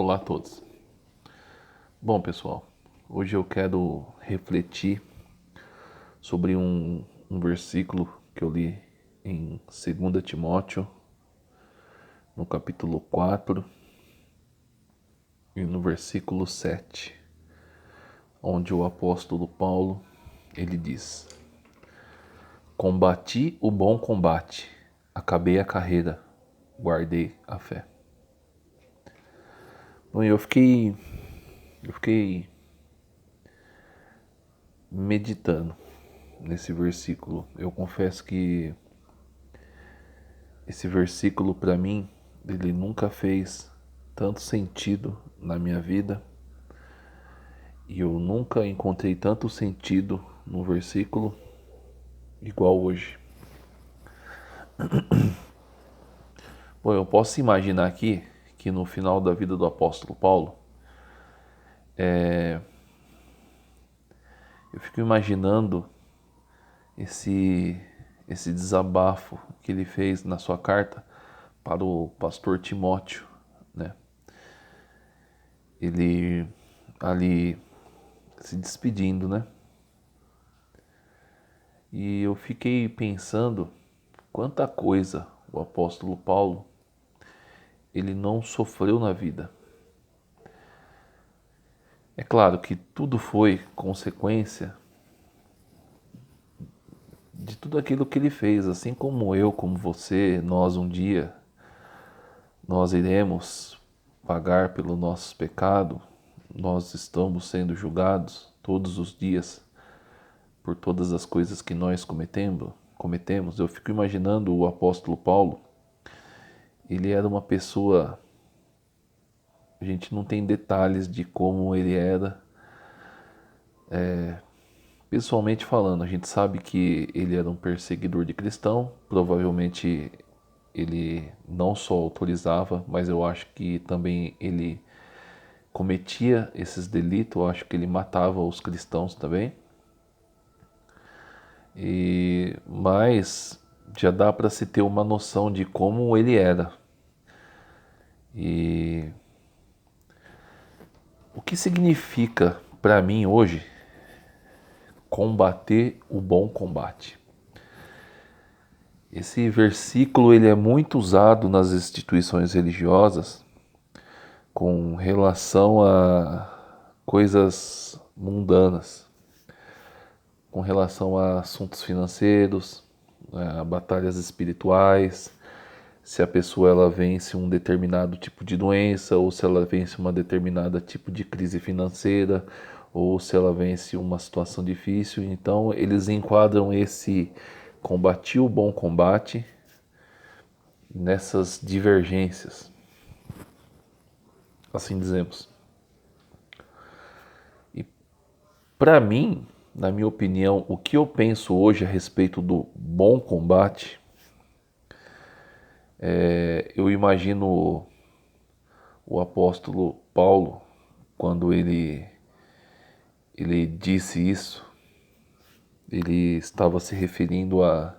Olá a todos. Bom, pessoal, hoje eu quero refletir sobre um versículo que eu li em 2 Timóteo, no capítulo 4 e no versículo 7, onde o apóstolo Paulo, ele diz: Combati o bom combate, acabei a carreira, guardei a fé. Bom, eu fiquei meditando nesse versículo. Eu confesso que esse versículo para mim, ele nunca fez tanto sentido na minha vida e eu nunca encontrei tanto sentido no versículo igual hoje. Bom, eu posso imaginar aqui que no final da vida do apóstolo Paulo, eu fico imaginando esse desabafo que ele fez na sua carta para o pastor Timóteo, né? Ele ali se despedindo, né? E eu fiquei pensando quanta coisa o apóstolo Paulo ele não sofreu na vida. É claro que tudo foi consequência de tudo aquilo que ele fez, assim como eu, como você, nós um dia, nós iremos pagar pelo nosso pecado, nós estamos sendo julgados todos os dias por todas as coisas que nós cometemos. Eu fico imaginando o apóstolo Paulo, ele era uma pessoa, a gente não tem detalhes de como ele era, pessoalmente falando. A gente sabe que ele era um perseguidor de cristão, provavelmente ele não só autorizava, mas eu acho que também ele cometia esses delitos, eu acho que ele matava os cristãos também. Mas já dá para se ter uma noção de como ele era. E o que significa para mim hoje combater o bom combate? Esse versículo ele é muito usado nas instituições religiosas com relação a coisas mundanas, com relação a assuntos financeiros, a batalhas espirituais, se a pessoa ela vence um determinado tipo de doença, ou se ela vence uma determinada tipo de crise financeira, ou se ela vence uma situação difícil. Então eles enquadram esse combati o bom combate nessas divergências, assim dizemos. E para mim, na minha opinião, o que eu penso hoje a respeito do bom combate, eu imagino o apóstolo Paulo, quando ele disse isso, ele estava se referindo a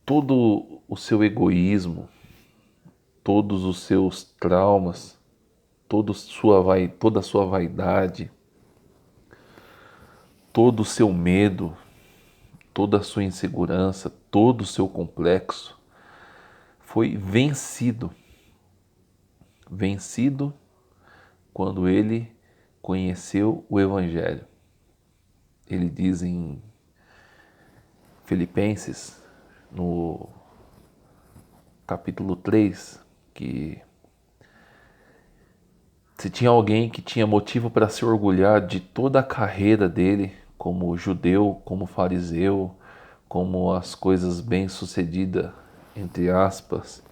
todo o seu egoísmo, todos os seus traumas, toda a sua vaidade, todo o seu medo, toda a sua insegurança, todo o seu complexo foi vencido. Vencido quando ele conheceu o Evangelho. Ele diz em Filipenses, no capítulo 3, que se tinha alguém que tinha motivo para se orgulhar de toda a carreira dele, como judeu, como fariseu, como as coisas bem-sucedidas, entre aspas,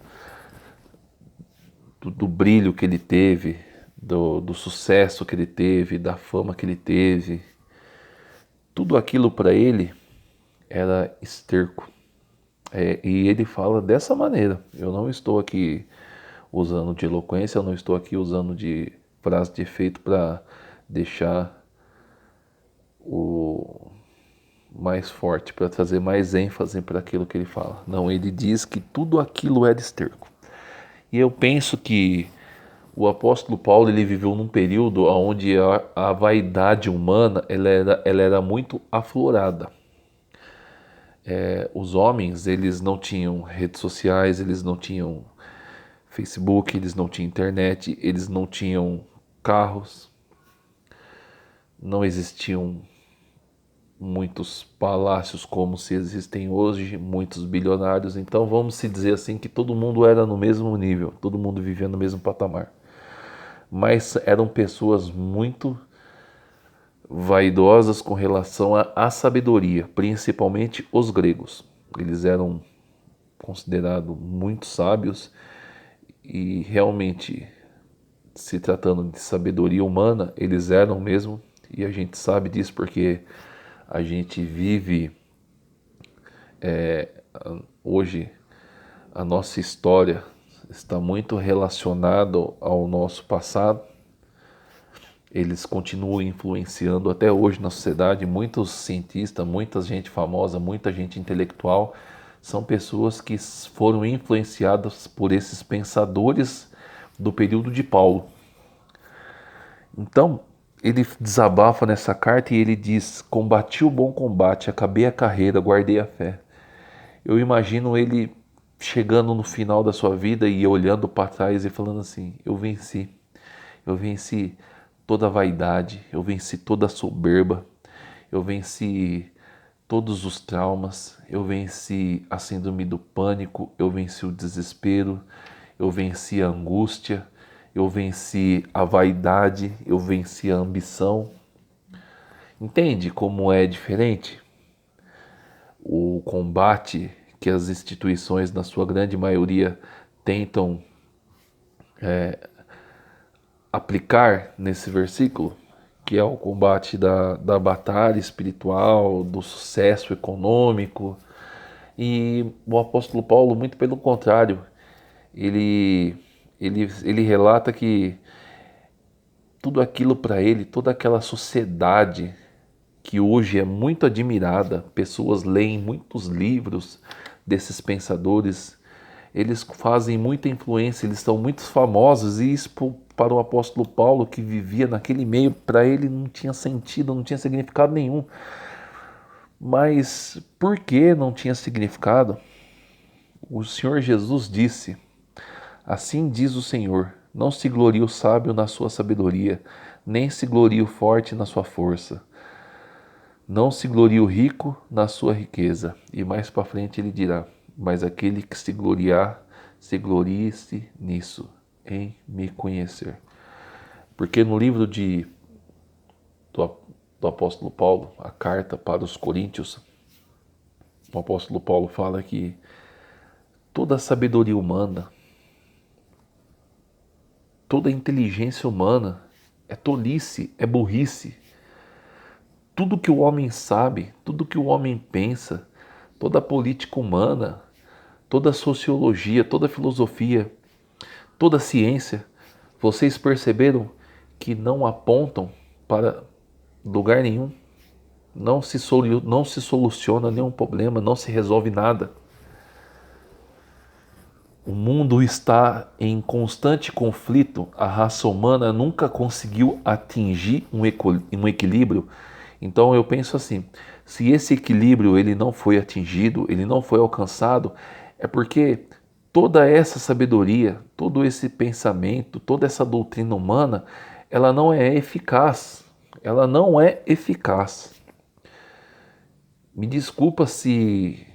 do brilho que ele teve, do sucesso que ele teve, da fama que ele teve, tudo aquilo para ele era esterco. E ele fala dessa maneira. Eu não estou aqui usando de eloquência, eu não estou aqui usando de frase de efeito para deixar o mais forte, para trazer mais ênfase para aquilo que ele fala. Não, ele diz que tudo aquilo era esterco. E eu penso que o apóstolo Paulo ele viveu num período onde a vaidade humana ela era muito aflorada. Os homens eles não tinham redes sociais, eles não tinham Facebook, eles não tinham internet, eles não tinham carros, não existiam muitos palácios como se existem hoje, muitos bilionários. Então vamos se dizer assim que todo mundo era no mesmo nível, todo mundo vivia no mesmo patamar. Mas eram pessoas muito vaidosas com relação à sabedoria, principalmente os gregos. Eles eram considerados muito sábios e realmente, se tratando de sabedoria humana, eles eram mesmo, e a gente sabe disso porque a gente vive hoje, a nossa história está muito relacionada ao nosso passado. Eles continuam influenciando até hoje na sociedade. Muitos cientistas, muita gente famosa, muita gente intelectual são pessoas que foram influenciadas por esses pensadores do período de Paulo. Então, ele desabafa nessa carta e ele diz: combati o bom combate, acabei a carreira, guardei a fé. Eu imagino ele chegando no final da sua vida e olhando para trás e falando assim: eu venci toda a vaidade, eu venci toda a soberba, eu venci todos os traumas, eu venci a síndrome do pânico, eu venci o desespero, eu venci a angústia, eu venci a vaidade, eu venci a ambição. Entende como é diferente? O combate que as instituições, na sua grande maioria, tentam aplicar nesse versículo, que é o combate da batalha espiritual, do sucesso econômico. E o apóstolo Paulo, muito pelo contrário, ele relata que tudo aquilo para ele, toda aquela sociedade que hoje é muito admirada, pessoas leem muitos livros desses pensadores, eles fazem muita influência, eles são muito famosos, e isso para o apóstolo Paulo, que vivia naquele meio, para ele não tinha sentido, não tinha significado nenhum. Mas por que não tinha significado? O Senhor Jesus disse: assim diz o Senhor, não se glorie o sábio na sua sabedoria, nem se glorie o forte na sua força. Não se glorie o rico na sua riqueza. E mais para frente ele dirá: mas aquele que se gloriar, se glorie-se nisso, em me conhecer. Porque no livro do apóstolo Paulo, a carta para os Coríntios, o apóstolo Paulo fala que toda a sabedoria humana, toda a inteligência humana é tolice, é burrice. Tudo que o homem sabe, tudo que o homem pensa, toda a política humana, toda a sociologia, toda a filosofia, toda a ciência, vocês perceberam que não apontam para lugar nenhum? Não se soluciona nenhum problema, não se resolve nada. O mundo está em constante conflito, a raça humana nunca conseguiu atingir um equilíbrio. Então eu penso assim, se esse equilíbrio ele não foi atingido, ele não foi alcançado, é porque toda essa sabedoria, todo esse pensamento, toda essa doutrina humana, ela não é eficaz. Ela não é eficaz. Me desculpa se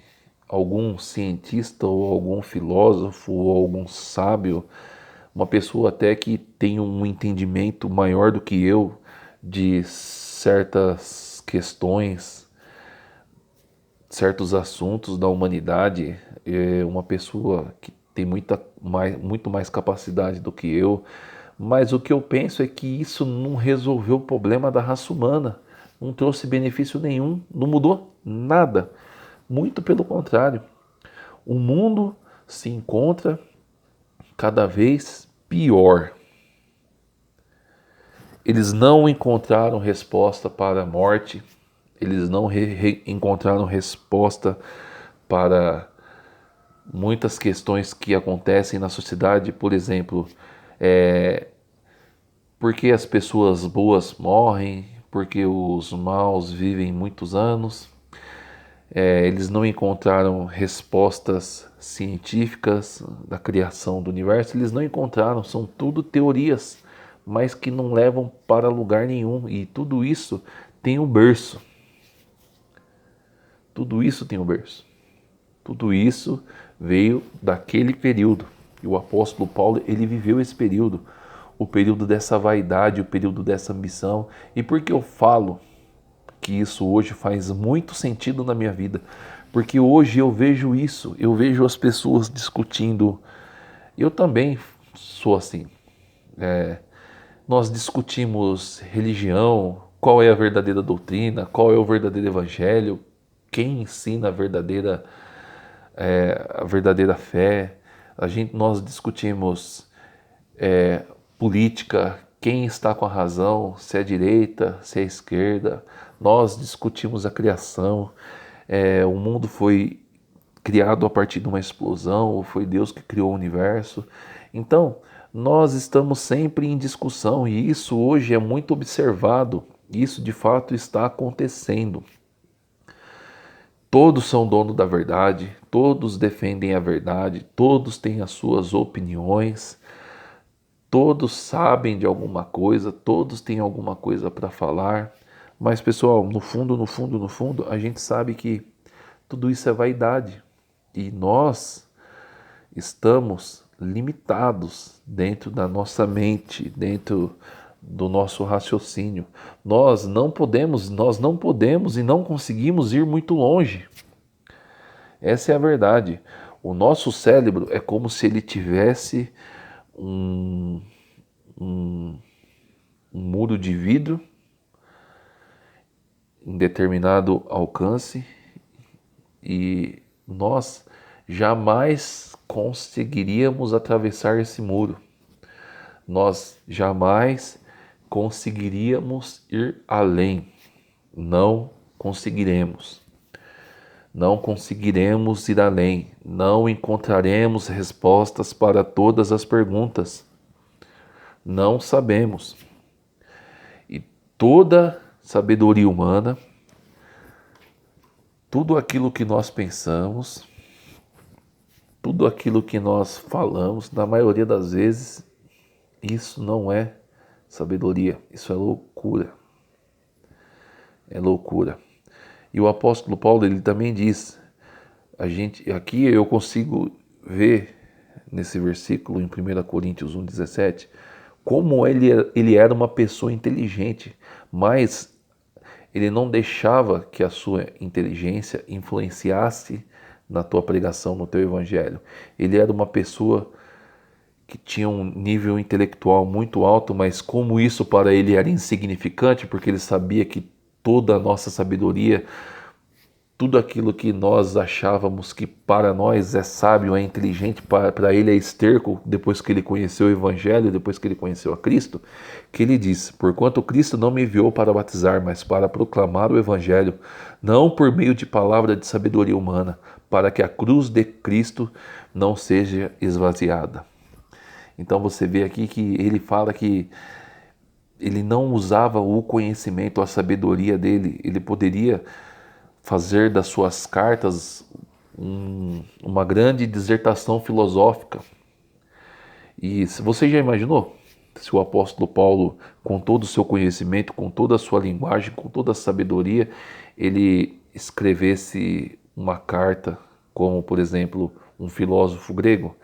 algum cientista ou algum filósofo ou algum sábio, uma pessoa até que tem um entendimento maior do que eu de certas questões, certos assuntos da humanidade, é uma pessoa que tem muito mais capacidade do que eu, mas o que eu penso é que isso não resolveu o problema da raça humana, não trouxe benefício nenhum, não mudou nada, muito pelo contrário. O mundo se encontra cada vez pior. Eles não encontraram resposta para a morte, eles não encontraram resposta para muitas questões que acontecem na sociedade, por exemplo, por que as pessoas boas morrem, porque os maus vivem muitos anos. Eles não encontraram respostas científicas da criação do universo, eles não encontraram, são tudo teorias, mas que não levam para lugar nenhum. E tudo isso tem um berço. Tudo isso tem um berço. Tudo isso veio daquele período. E o apóstolo Paulo, ele viveu esse período, o período dessa vaidade, o período dessa ambição. E por que eu falo que isso hoje faz muito sentido na minha vida? Porque hoje eu vejo isso, eu vejo as pessoas discutindo. Eu também sou assim. Nós discutimos religião, qual é a verdadeira doutrina, qual é o verdadeiro evangelho, quem ensina a verdadeira fé. Nós discutimos política, quem está com a razão, se é a direita, se é a esquerda. Nós discutimos a criação. O mundo foi criado a partir de uma explosão, ou foi Deus que criou o universo? Então, nós estamos sempre em discussão e isso hoje é muito observado. Isso de fato está acontecendo. Todos são donos da verdade, todos defendem a verdade, todos têm as suas opiniões, todos sabem de alguma coisa, todos têm alguma coisa para falar. Mas, pessoal, no fundo, no fundo, no fundo, a gente sabe que tudo isso é vaidade. E nós estamos limitados dentro da nossa mente, dentro do nosso raciocínio. Nós não podemos e não conseguimos ir muito longe. Essa é a verdade. O nosso cérebro é como se ele tivesse um, um, um muro de vidro em determinado alcance e nós jamais conseguiríamos atravessar esse muro. Nós jamais conseguiríamos ir além. Não conseguiremos. Não conseguiremos ir além. Não encontraremos respostas para todas as perguntas. Não sabemos. E toda sabedoria humana, tudo aquilo que nós pensamos, tudo aquilo que nós falamos, na maioria das vezes, isso não é sabedoria, isso é loucura. É loucura. E o apóstolo Paulo, ele também diz, aqui eu consigo ver nesse versículo em 1 Coríntios 1,17, como ele era uma pessoa inteligente, mas ele não deixava que a sua inteligência influenciasse na tua pregação, no teu evangelho. Ele era uma pessoa que tinha um nível intelectual muito alto, mas como isso para ele era insignificante, porque ele sabia que toda a nossa sabedoria, tudo aquilo que nós achávamos que para nós é sábio, é inteligente, para ele é esterco, depois que ele conheceu o Evangelho, depois que ele conheceu a Cristo, que ele diz, porquanto Cristo não me enviou para batizar, mas para proclamar o Evangelho, não por meio de palavra de sabedoria humana, para que a cruz de Cristo não seja esvaziada. Então você vê aqui que ele fala que ele não usava o conhecimento, a sabedoria dele, ele poderia fazer das suas cartas uma grande dissertação filosófica. E se você já imaginou se o apóstolo Paulo, com todo o seu conhecimento, com toda a sua linguagem, com toda a sabedoria, ele escrevesse uma carta, como por exemplo um filósofo grego,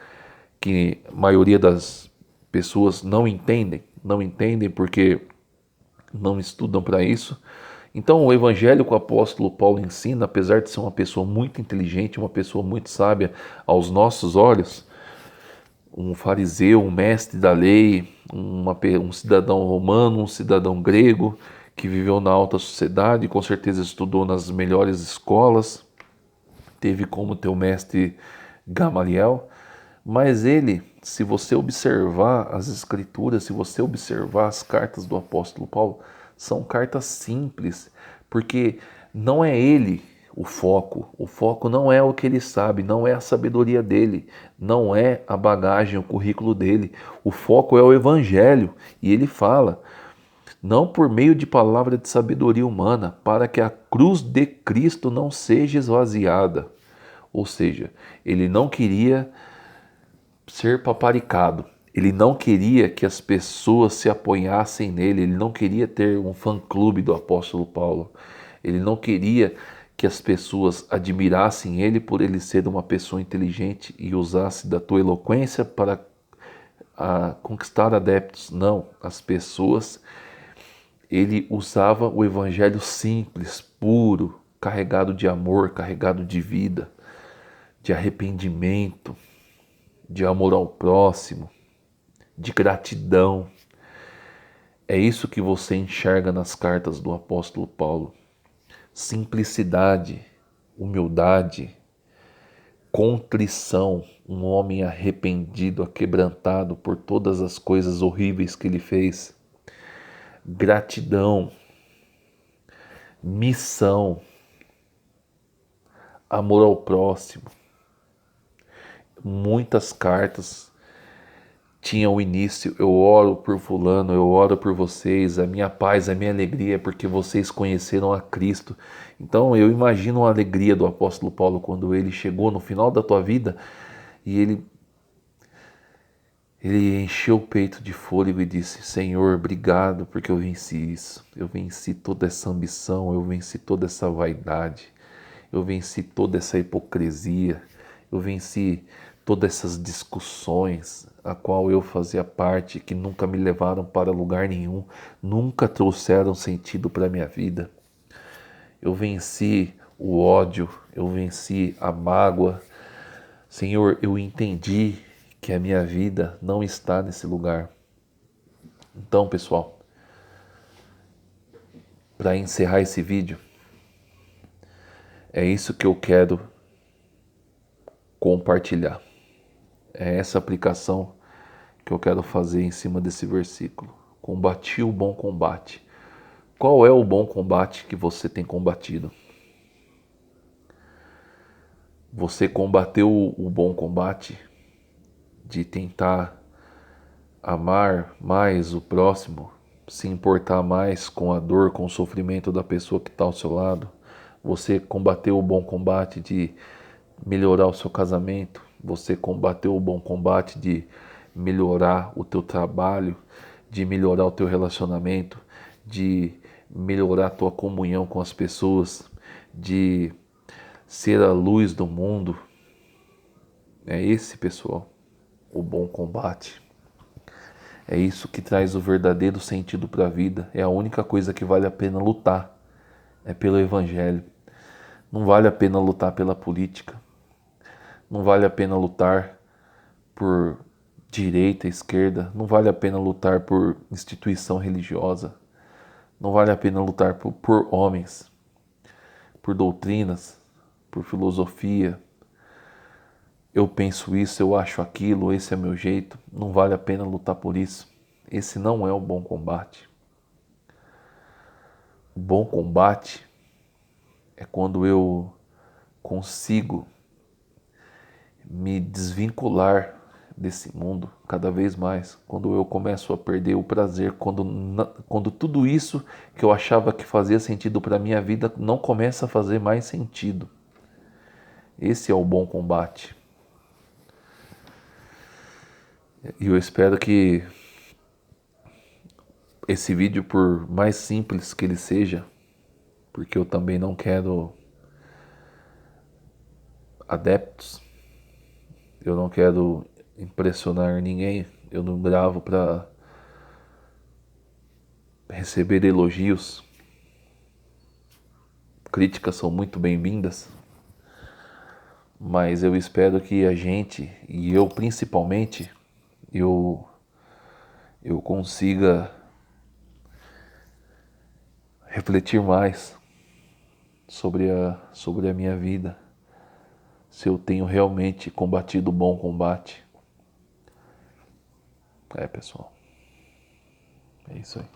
que a maioria das pessoas não entendem porque não estudam para isso. Então, o evangelho que o apóstolo Paulo ensina, apesar de ser uma pessoa muito inteligente, uma pessoa muito sábia aos nossos olhos, um fariseu, um mestre da lei, um cidadão romano, um cidadão grego, que viveu na alta sociedade, com certeza estudou nas melhores escolas, teve como teu mestre Gamaliel, mas ele, se você observar as escrituras, se você observar as cartas do apóstolo Paulo, são cartas simples, porque não é ele, O foco não é o que ele sabe, não é a sabedoria dele, não é a bagagem, o currículo dele. O foco é o evangelho. E ele fala: não por meio de palavra de sabedoria humana, para que a cruz de Cristo não seja esvaziada. Ou seja, ele não queria ser paparicado. Ele não queria que as pessoas se apoiassem nele, ele não queria ter um fã-clube do apóstolo Paulo. Ele não queria que as pessoas admirassem ele por ele ser uma pessoa inteligente e usasse da tua eloquência para conquistar adeptos. Não, as pessoas, ele usava o evangelho simples, puro, carregado de amor, carregado de vida, de arrependimento, de amor ao próximo, de gratidão. É isso que você enxerga nas cartas do apóstolo Paulo. Simplicidade, humildade, contrição, um homem arrependido, aquebrantado por todas as coisas horríveis que ele fez. Gratidão, missão, amor ao próximo. Muitas cartas tinham o início: eu oro por fulano, eu oro por vocês, a minha paz, a minha alegria é porque vocês conheceram a Cristo. Então eu imagino a alegria do apóstolo Paulo quando ele chegou no final da tua vida e ele encheu o peito de fôlego e disse: Senhor, obrigado porque eu venci isso. Eu venci toda essa ambição, eu venci toda essa vaidade, eu venci toda essa hipocrisia, eu venci todas essas discussões a qual eu fazia parte, que nunca me levaram para lugar nenhum, nunca trouxeram sentido para a minha vida. Eu venci o ódio, eu venci a mágoa. Senhor, eu entendi que a minha vida não está nesse lugar. Então, pessoal, para encerrar esse vídeo, é isso que eu quero compartilhar. É essa aplicação que eu quero fazer em cima desse versículo. Combati o bom combate. Qual é o bom combate que você tem combatido? Você combateu o bom combate de tentar amar mais o próximo, se importar mais com a dor, com o sofrimento da pessoa que está ao seu lado? Você combateu o bom combate de melhorar o seu casamento? Você combateu o bom combate de melhorar o teu trabalho, de melhorar o teu relacionamento, de melhorar a tua comunhão com as pessoas, de ser a luz do mundo? É esse, pessoal, o bom combate. É isso que traz o verdadeiro sentido para a vida. É a única coisa que vale a pena lutar. É pelo evangelho. Não vale a pena lutar pela política. Não vale a pena lutar por direita, esquerda. Não vale a pena lutar por instituição religiosa. Não vale a pena lutar por homens, por doutrinas, por filosofia. Eu penso isso, eu acho aquilo, esse é meu jeito. Não vale a pena lutar por isso. Esse não é o bom combate. O bom combate é quando eu consigo me desvincular desse mundo cada vez mais, quando eu começo a perder o prazer, quando tudo isso que eu achava que fazia sentido para a minha vida não começa a fazer mais sentido. Esse é o bom combate. E eu espero que esse vídeo, por mais simples que ele seja, porque eu também não quero adeptos, eu não quero impressionar ninguém, eu não gravo para receber elogios. Críticas são muito bem-vindas, mas eu espero que a gente, e eu principalmente, eu consiga refletir mais sobre a minha vida, se eu tenho realmente combatido o bom combate. Pessoal, é isso aí.